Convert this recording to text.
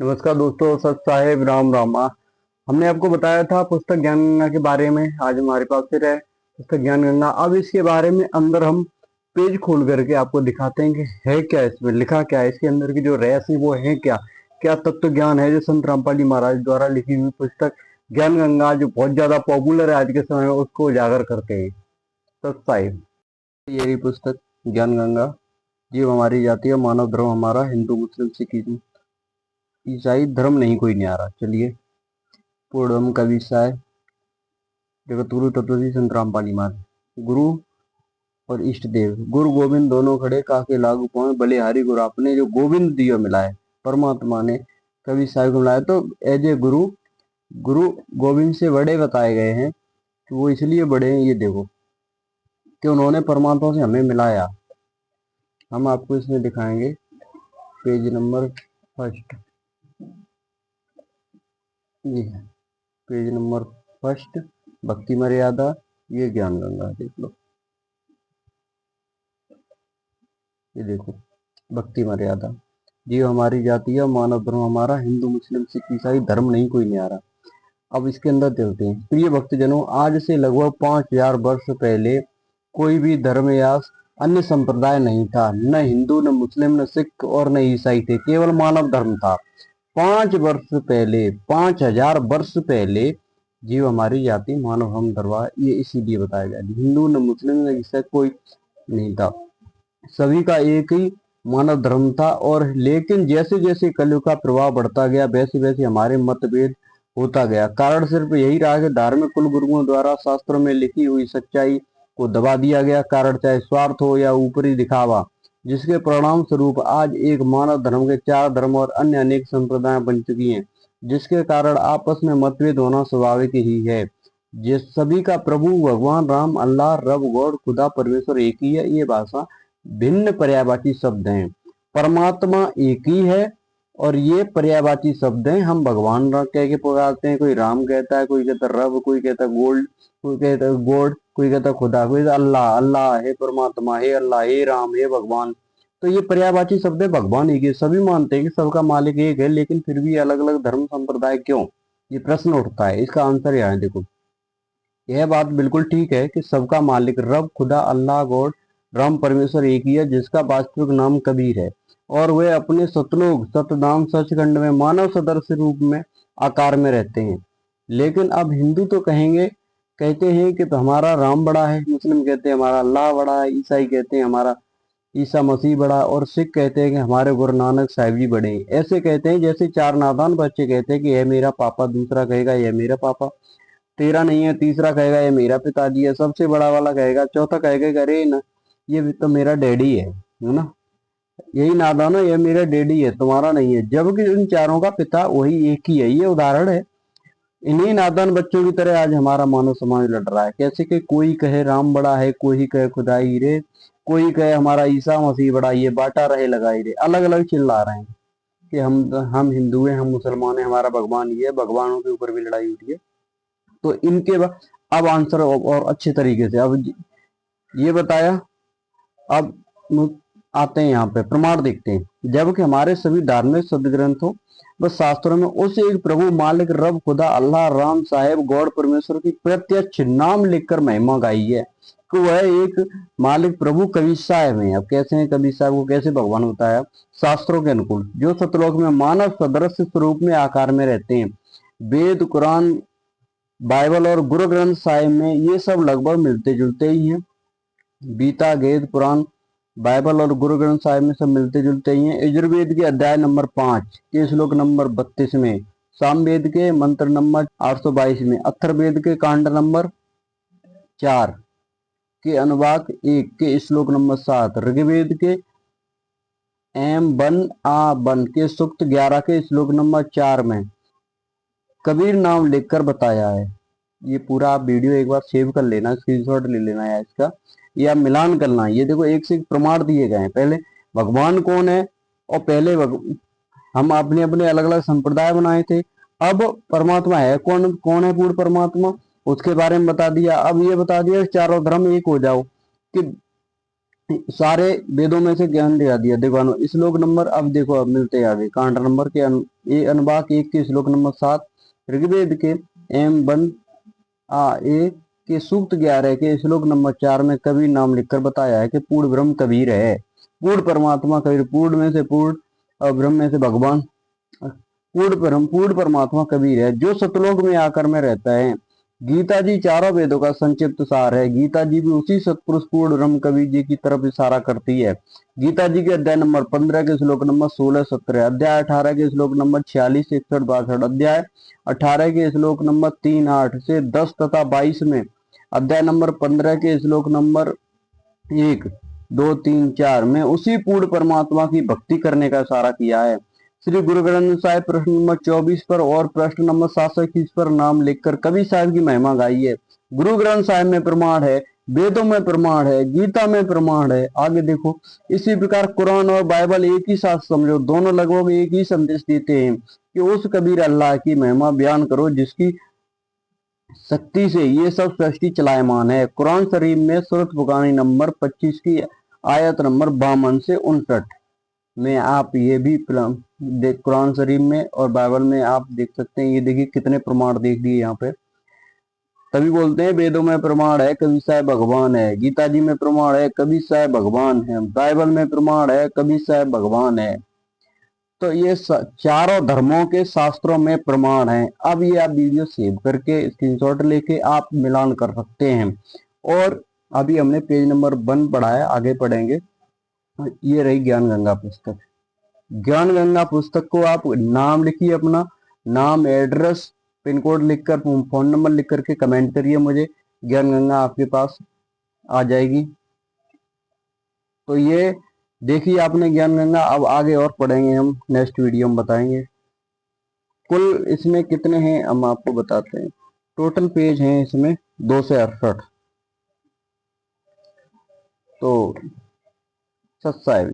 नमस्कार दोस्तों, सत साहेब राम रामा। हमने आपको बताया था पुस्तक ज्ञान गंगा के बारे में। आज हमारे पास फिर है पुस्तक ज्ञान गंगा। अब इसके बारे में अंदर हम पेज खोल करके आपको दिखाते हैं कि है क्या, इसमें लिखा क्या है, इसके अंदर की जो रहस्य वो है क्या, क्या तत्व ज्ञान है। जो संत रामपाल जी महाराज द्वारा लिखी हुई पुस्तक ज्ञान गंगा, जो बहुत ज्यादा पॉपुलर है आज के समय में, उसको उजागर करते हैं। सत साहिब, ये रही पुस्तक ज्ञान गंगा। जीव हमारी जाति है, मानव धर्म हमारा, हिंदू मुस्लिम सिख ईसाई धर्म नहीं कोई न्यारा। चलिए, पूर्णम कवि साय जगत गुरु तत्वसी संत रामपाल महाराज। गुरु और इष्ट देव गुरु गोविंद दोनों खड़े, काके लागू पाए बलिहारी गुरु आपने। जो गोविंद दियो मिलाए, परमात्मा ने कवि साय को मिलाया। तो एज ए गुरु, गुरु गोविंद से बड़े बताए गए हैं। तो वो इसलिए बड़े हैं, ये देखो कि उन्होंने परमात्मा से हमें मिलाया। हम आपको इसमें दिखाएंगे पेज नंबर फर्स्ट। ये है पेज नंबर फर्स्ट, भक्ति मर्यादा। ये ज्ञान गंगा देख लो, ये देखो भक्ति मर्यादा। जीव हमारी जाति है, मानव धर्म हमारा, हिंदू मुस्लिम सिख ईसाई धर्म नहीं कोई न्यारा। अब इसके अंदर देखते हैं। प्रिय भक्तजनों, आज से लगभग 5000 वर्ष पहले कोई भी धर्म या अन्य संप्रदाय नहीं था। न हिंदू, न मुस्लिम, न सिख और न ईसाई थे। केवल मानव धर्म था। 5000 वर्ष पहले जीव हमारी जाति, मानव हम धर्म, ये इसीलिए बताया गया। हिंदू न मुस्लिम न ईसाई कोई नहीं था, सभी का एक ही मानव धर्म था। और लेकिन जैसे जैसे कलयुग का प्रभाव बढ़ता गया, वैसे वैसे हमारे मतभेद होता गया। कारण सिर्फ यही रहा कि धार्मिक कुल गुरुओं द्वारा शास्त्रों में लिखी हुई सच्चाई को दबा दिया गया। कारण चाहे स्वार्थ हो या ऊपरी दिखावा, जिसके परिणाम स्वरूप आज एक मानव धर्म के 4 धर्म और अन्य अनेक संप्रदाय बन चुकी हैं, जिसके कारण आपस में मतभेद होना स्वाभाविक ही है। जिस सभी का प्रभु भगवान राम, अल्लाह, रब, गॉड, खुदा, परमेश्वर एक ही है। ये भाषा भिन्न पर्यायवाची शब्द हैं। परमात्मा एक ही है और ये पर्यायवाची शब्द हैं। हम भगवान कह के पुकारते हैं, कोई राम कहता है, कोई कहता है रब, कोई कहता है गोल्ड, कोई कहता है गॉड, कोई कहता है खुदा, कोई कहता है अल्लाह। अल्लाह है परमात्मा, हे अल्लाह, हे राम, हे भगवान। तो ये पर्यायवाची शब्द है। भगवान एक है। सभी मानते हैं कि सबका मालिक एक है, लेकिन फिर भी अलग अलग धर्म संप्रदाय क्यों, ये प्रश्न उठता है। इसका आंसर यहाँ है, देखो। यह बात बिल्कुल ठीक है कि सबका मालिक रब, खुदा, अल्लाह, गॉड, राम, परमेश्वर एक ही है, जिसका वास्तविक नाम कबीर है। और वे अपने सतलोक, सतधाम, सचखंड में मानव सदृश रूप में आकार में रहते हैं। लेकिन अब हिंदू तो कहते हैं कि तो हमारा राम बड़ा है, मुस्लिम कहते हैं हमारा अल्लाह बड़ा है, ईसाई कहते हैं हमारा ईसा मसीह बड़ा, और सिख कहते हैं कि हमारे गुरु नानक साहिब जी बड़े हैं। ऐसे कहते हैं जैसे 4 नादान बच्चे कहते हैं कि यह मेरा पापा, दूसरा कहेगा यह मेरा पापा, तेरा नहीं है, तीसरा कहेगा ये मेरा पिताजी है, सबसे बड़ा वाला कहेगा, चौथा कहेगा कि अरे ना, ये भी तो मेरा डैडी है ना। यही नादान है, ये मेरा डैडी है, तुम्हारा नहीं है, जबकि इन चारों का पिता वही एक ही है। ये उदाहरण है। इन्हीं नादान बच्चों की तरह आज हमारा मानव समाज लड़ रहा है। कैसे कि कोई कहे राम बड़ा है, कोई कहे खुदाई रे, कोई कहे हमारा ईसा मसीह बड़ा, ये बांटा रहे लगाई रे, अलग अलग चिल्ला रहे हैं कि हम हिंदू हैं, हम मुसलमान हैं, हमारा भगवान ये है। भगवानों के ऊपर भी लड़ाई हो रही है। तो इनके अब आंसर और अच्छे तरीके से अब ये बताया। अब आते हैं यहाँ पे प्रमाण देखते हैं। जबकि हमारे सभी धार्मिक सदग्रंथों व शास्त्रों में उस एक प्रभु मालिक रब, खुदा, अल्लाह, राम, साहेब, गॉड, परमेश्वर की प्रत्यक्ष नाम लिखकर महिमा गाई है कि वह एक मालिक प्रभु कबीर साहब है। अब कैसे हैं कबीर साहब को, कैसे भगवान बताया? शास्त्रों के अनुकूल, जो सतलोक में मानव सदृश स्वरूप में आकार में रहते हैं। वेद, कुरान, बाइबल और गुरु ग्रंथ साहिब में ये सब लगभग मिलते जुलते ही हैं। गीता, वेद, पुराण, बाइबल और गुरु ग्रंथ साहिब में सब मिलते जुलते ही हैं। यजुर्वेद के अध्याय नंबर 5 के श्लोक नंबर 32 में, सामवेद के मंत्र नंबर 822 में, अथर्ववेद के कांड नंबर 4 के अनुवाक 1 के श्लोक नंबर 7, ऋग्वेद के एम बन आ बन के सूक्त 11 के श्लोक नंबर 4 में कबीर नाम लिखकर बताया है। ये पूरा आप वीडियो एक बार सेव कर लेना, स्क्रीनशॉट ले लेना है इसका, या मिलान करना। ये देखो एक से एक प्रमाण दिए गए हैं। पहले भगवान कौन है, और पहले हम अपने अपने अलग अलग संप्रदाय बनाए थे। अब परमात्मा है कौन, कौन है पूर्ण परमात्मा, उसके बारे में बता दिया। अब ये बता दिया चारों धर्म एक हो जाओ, कि सारे वेदों में से ज्ञान दिया दिया। देखो श्लोक नंबर, अब देखो अब मिलते हैं आगे कांड नंबर के अनुवाक 1 के श्लोक नंबर 7, ऋग्वेद के एम वन ए के सूक्त 11 के श्लोक नंबर 4 में कबीर नाम लिखकर बताया है कि पूर्ण ब्रह्म कबीर है। पूर्ण परमात्मा कबीर, पूर्ण में से पूर्ण और ब्रह्म में से भगवान, पूर्ण परमात्मा कबीर है जो सतलोक में आकर में रहता है। गीता जी चारों वेदों का संक्षिप्त सार है। गीता जी भी उसी सतपुरुष पूर्ण ब्रह्म कबीर जी की तरफ इशारा करती है। गीता जी के अध्याय नंबर 15 के श्लोक नंबर 16-17, अध्याय 18 के श्लोक नंबर 46, 61, 62, अध्याय 18 के श्लोक नंबर 3, 8 से 10 तथा 22 में, अध्याय नंबर 15 के श्लोक नंबर 1, 2, 3, 4 में उसी पूर्ण परमात्मा की भक्ति करने का इशारा किया है। श्री गुरु ग्रंथ साहिब प्रश्न नंबर 24 पर और प्रश्न नंबर 721 पर नाम लिखकर कबीर साहिब की महिमा गाई है। गुरु ग्रंथ साहिब में प्रमाण है, वेदों में प्रमाण है, गीता में प्रमाण है। आगे देखो, इसी प्रकार कुरान और बाइबल एक ही साथ समझो, दोनों लगभग एक ही संदेश देते हैं कि उस कबीर अल्लाह की महिमा बयान करो जिसकी शक्ति से ये सब सृष्टि चलायमान है। कुरान शरीफ में सूरत फुरकान नंबर 25 की आयत नंबर 52 से 59 में आप ये भी कुरान शरीफ में और बाइबल में आप देख सकते हैं। ये देखिए कितने प्रमाण देख दिए यहाँ पे। तभी बोलते हैं वेदों में प्रमाण है कबीर साहब भगवान है, गीता जी में प्रमाण है कबीर साहब भगवान है, बाइबल में प्रमाण है कबीर साहब भगवान है। तो ये चारों धर्मों के शास्त्रों में प्रमाण है। अब ये आप वीडियो सेव करके स्क्रीनशॉट लेके आप मिलान कर सकते हैं। और अभी हमने पेज नंबर 1 पढ़ा है, आगे पढ़ेंगे। ये रही ज्ञान गंगा पुस्तक। ज्ञान गंगा पुस्तक को आप नाम लिखिए, अपना नाम, एड्रेस, पिन कोड लिखकर, फोन नंबर लिख करके कमेंट करिए मुझे, ज्ञान गंगा आपके पास आ जाएगी। तो ये देखिए आपने ज्ञान गंगा। अब आगे और पढ़ेंगे हम, नेक्स्ट वीडियो में बताएंगे। कुल इसमें कितने हैं हम आपको बताते हैं। टोटल पेज हैं इसमें 268। तो सत्साई